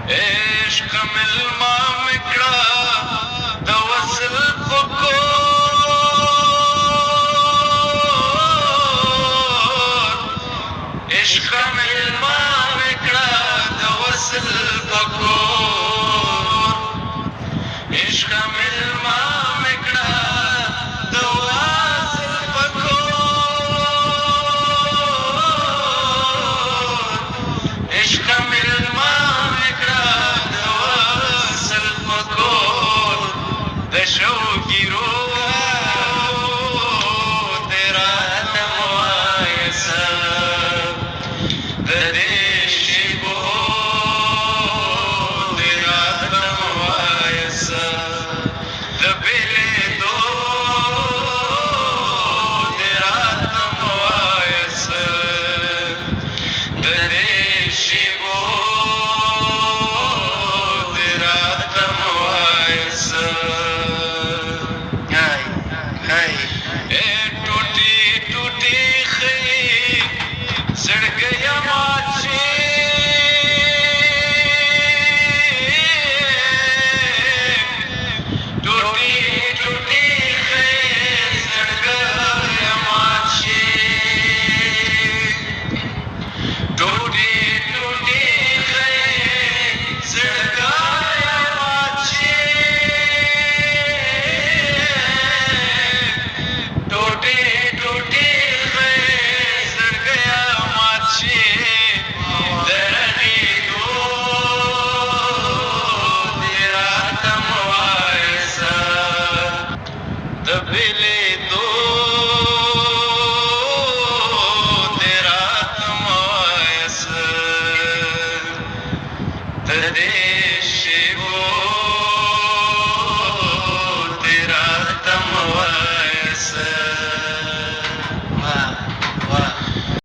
عشق ملما مکړه د وصل پکور عشق ملما مکړه د وصل پکور عشق ملما مکړه د وصل پکور عشق ملما شوقیرو تیرا نمایسا دریشی بو تیرا نمایسا دبیلی دو تیرا نمایسا دریشی بو تیرا نمایسا टूटी टूटी खई सड़ गया माची टूटी टूटी खई सड़ गया माची टूटी टूटी खई सड़ गया माची टूटी टूटी सड़ गया माची दर्दी दो तेरा तमवायसा दबिले दो तेरा तमवायसा ददेश